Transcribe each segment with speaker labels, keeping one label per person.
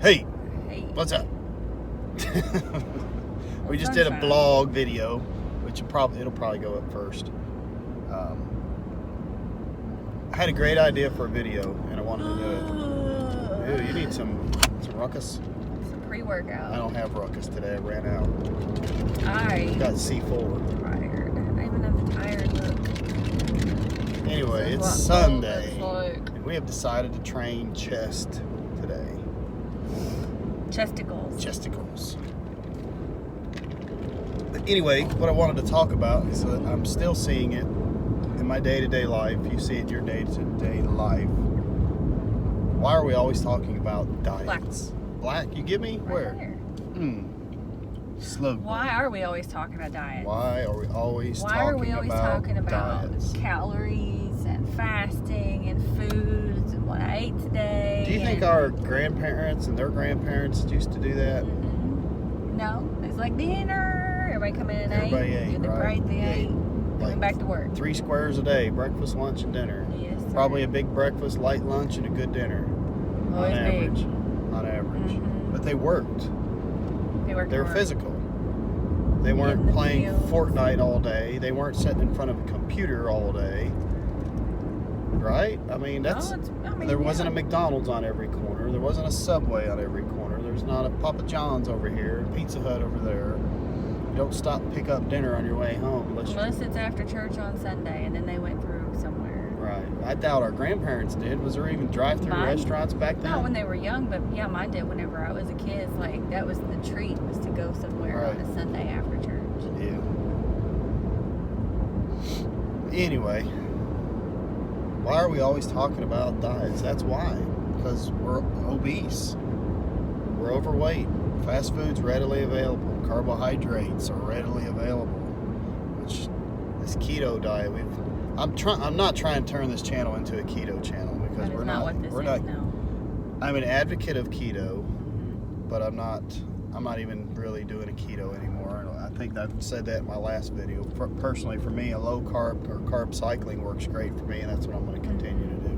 Speaker 1: Hey,
Speaker 2: Hey.
Speaker 1: what's up? We just did a blog video, which it'll probably go up first. I had a great idea for a video, and I wanted to do it. Ew, you need some ruckus?
Speaker 2: Some pre-workout.
Speaker 1: I don't have ruckus today. I ran out.
Speaker 2: I
Speaker 1: Got C4.
Speaker 2: tired. I even have the tired look.
Speaker 1: Anyway,
Speaker 2: This is
Speaker 1: it's
Speaker 2: what
Speaker 1: Sunday,
Speaker 2: fall looks like.
Speaker 1: and we have decided to train chest today. Chesticles. But anyway, what I wanted to talk about is that I'm still seeing it in my day-to-day life. You see it in your day-to-day life. Why are we always talking about diets? Black? You give me? Where? Slow.
Speaker 2: Why are we always talking about diets?
Speaker 1: Why are we always talking about diets?
Speaker 2: Calories and fasting and foods and what I ate today?
Speaker 1: Do you think our grandparents and their grandparents used to do that?
Speaker 2: No. It's like dinner. Everybody come in at 8.
Speaker 1: Everybody ate,
Speaker 2: Do the
Speaker 1: right?
Speaker 2: break, they ate.
Speaker 1: Like
Speaker 2: Coming back to work.
Speaker 1: 3 squares a day, breakfast, lunch, and dinner.
Speaker 2: Yes, sir.
Speaker 1: Probably a big breakfast, light lunch, and a good dinner.
Speaker 2: Always
Speaker 1: on average.
Speaker 2: big.
Speaker 1: On average.
Speaker 2: Mhm.
Speaker 1: But they worked. They were
Speaker 2: hard.
Speaker 1: physical. They
Speaker 2: In
Speaker 1: weren't
Speaker 2: the
Speaker 1: playing
Speaker 2: fields.
Speaker 1: Fortnite all day. They weren't sitting in front of a computer all day. Right? I mean, there wasn't a McDonald's on every corner. There wasn't a Subway on every corner. There's not a Papa John's over here, Pizza Hut over there. You don't stop and pick up dinner on your way home
Speaker 2: Unless it's after church on Sunday and then they went through somewhere.
Speaker 1: Right. I doubt our grandparents did. Was there even drive-through restaurants back then?
Speaker 2: Not when they were young, but yeah, mine did whenever I was a kid. Like, that was the treat, was to go somewhere on a Sunday after church.
Speaker 1: Yeah. Anyway, why are we always talking about diets? That's why. Because we're obese. We're overweight. Fast food's readily available. Carbohydrates are readily available. Which this keto diet, I'm not trying to turn this channel into a keto channel because
Speaker 2: That is not what this is now.
Speaker 1: I'm an advocate of keto, but I'm not even really doing a keto anymore. I think I've said that in my last video. Personally, for me, a low carb or carb cycling works great for me, and that's what I'm going to continue to do.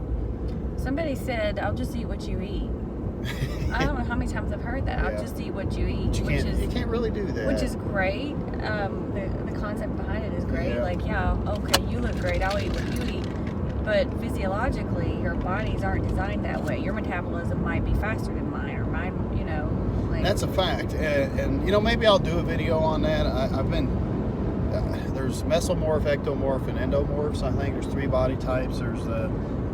Speaker 2: Somebody said, "I'll just eat what you eat." I don't know how many times I've heard that.
Speaker 1: Yeah.
Speaker 2: I'll just eat what you eat,
Speaker 1: You can't really do that.
Speaker 2: which is great. The concept behind it is great.
Speaker 1: Yeah.
Speaker 2: Like, yeah, okay, you look great. I'll eat what you eat. But physiologically, your bodies aren't designed that way. Your metabolism might be faster than mine, or mine, like.
Speaker 1: That's a fact, and maybe I'll do a video on that. There's mesomorph, ectomorph, and endomorphs. I think there's 3 body types. There's the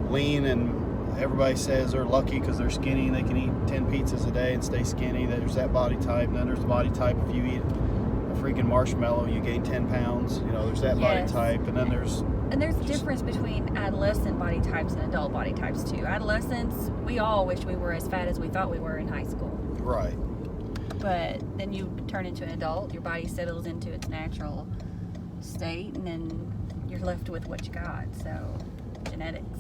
Speaker 1: lean, and everybody says they're lucky because they're skinny and they can eat 10 pizzas a day and stay skinny. There's that body type. And then there's the body type if you eat a freaking marshmallow, you gain 10 pounds. There's that body type, and then there's.
Speaker 2: And there's a difference between adolescent body types and adult body types too. Adolescents, we all wish we were as fat as we thought we were in high school.
Speaker 1: Right.
Speaker 2: But then you turn into an adult, your body settles into its natural state, and then you're left with what you got. So, genetics.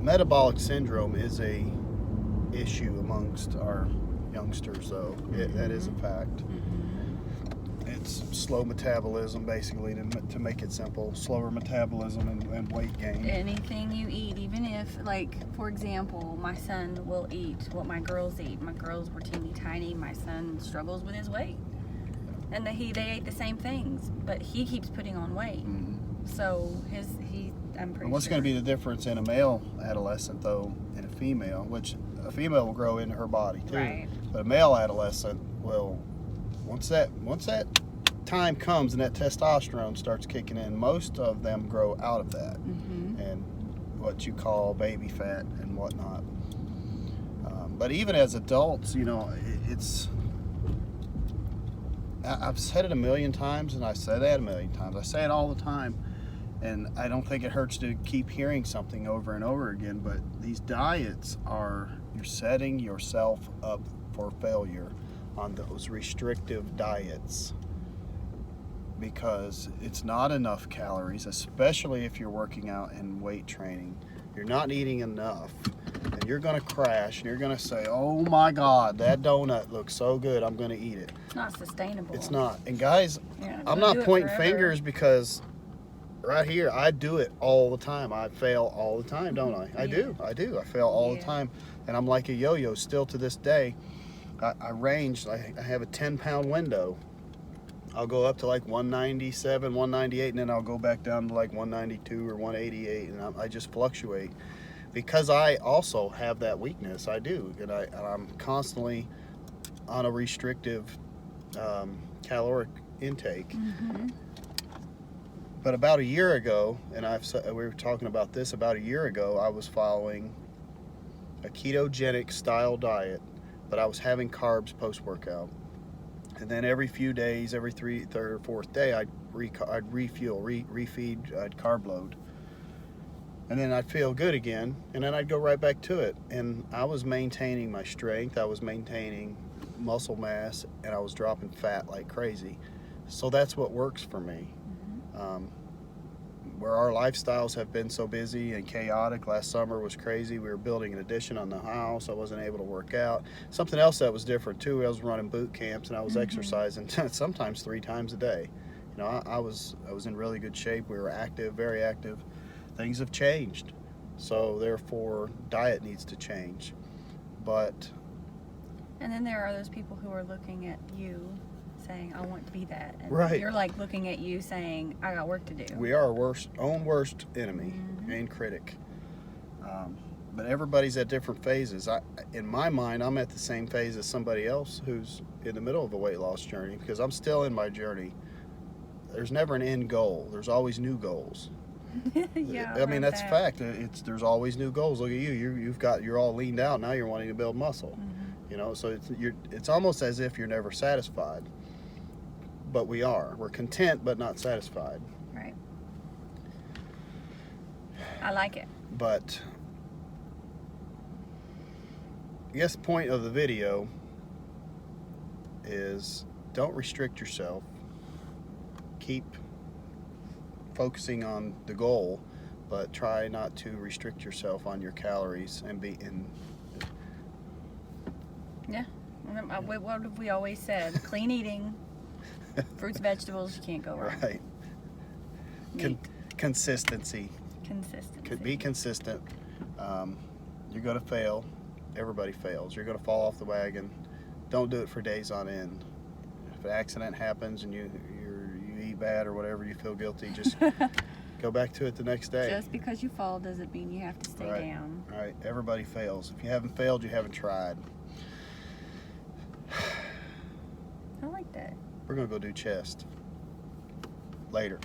Speaker 1: Metabolic syndrome is a issue amongst our youngsters, though. That is a fact. It's slow metabolism, basically, to make it simple. Slower metabolism and weight gain.
Speaker 2: Anything you eat, even if, like, for example, my son will eat what my girls eat. My girls were teeny tiny. My son struggles with his weight. And they ate the same things, but he keeps putting on weight. So I'm pretty
Speaker 1: What's going to be the difference in a male adolescent, though, and a female? Which a female will grow into her body, too.
Speaker 2: Right.
Speaker 1: But a male adolescent will, once that time comes and that testosterone starts kicking in, most of them grow out of that. And what you call baby fat and whatnot. But even as adults, I've said it a million times, and I say that a million times. I say it all the time, and I don't think it hurts to keep hearing something over and over again, but these diets you're setting yourself up for failure on those restrictive diets, because it's not enough calories, especially if you're working out and weight training. You're not eating enough, and you're going to crash, and you're going to say, oh my God, that donut looks so good, I'm going to eat it.
Speaker 2: It's not sustainable.
Speaker 1: It's not. And guys,
Speaker 2: Yeah,
Speaker 1: I'm not pointing fingers because right here, I do it all the time. I fail all the time, don't I? I do. I fail all the time. And I'm like a yo-yo still to this day. I have a 10-pound window. I'll go up to like 197, 198, and then I'll go back down to like 192 or 188, and I just fluctuate. Because I also have that weakness, I do. And I'm constantly on a restrictive caloric intake. But about a year ago, and we were talking about this about a year ago, I was following a ketogenic style diet, but I was having carbs post-workout. And then every few days, every third or fourth day, I'd refuel, refeed, I'd carb load. And then I'd feel good again, and then I'd go right back to it. And I was maintaining my strength, I was maintaining muscle mass, and I was dropping fat like crazy. So that's what works for me. Where our lifestyles have been so busy and chaotic, last summer was crazy. We were building an addition on the house. I wasn't able to work out. Something else that was different too, I was running boot camps, and I was exercising sometimes 3 times a day. You know, I was in really good shape. We were active, very active. Things have changed, so therefore diet needs to change.
Speaker 2: And then there are those people who are looking at you saying, I want to be that. And
Speaker 1: right.
Speaker 2: You're like looking at you saying, I got work to do.
Speaker 1: We are our own worst enemy and critic. But everybody's at different phases. In my mind, I'm at the same phase as somebody else who's in the middle of a weight loss journey, because I'm still in my journey. There's never an end goal. There's always new goals.
Speaker 2: Yeah,
Speaker 1: I mean, that's fact. There's always new goals. Look at you. You're all leaned out. Now you're wanting to build muscle. You know, so it's almost as if you're never satisfied. But we are. We're content, but not satisfied.
Speaker 2: Right. I like it.
Speaker 1: But I guess the point of the video is don't restrict yourself. Keep focusing on the goal, but try not to restrict yourself on your calories and be in.
Speaker 2: Yeah. What have we always said? Clean eating. Fruits, vegetables, you can't go wrong.
Speaker 1: Right. Consistency. Be consistent. You're going to fail. Everybody fails. You're going to fall off the wagon. Don't do it for days on end. If an accident happens and you eat bad or whatever, you feel guilty, just go back to it the next day.
Speaker 2: Just because you fall doesn't mean you have to stay down.
Speaker 1: Right. Everybody fails. If you haven't failed, you haven't tried.
Speaker 2: I like that.
Speaker 1: We're going to go do chest later.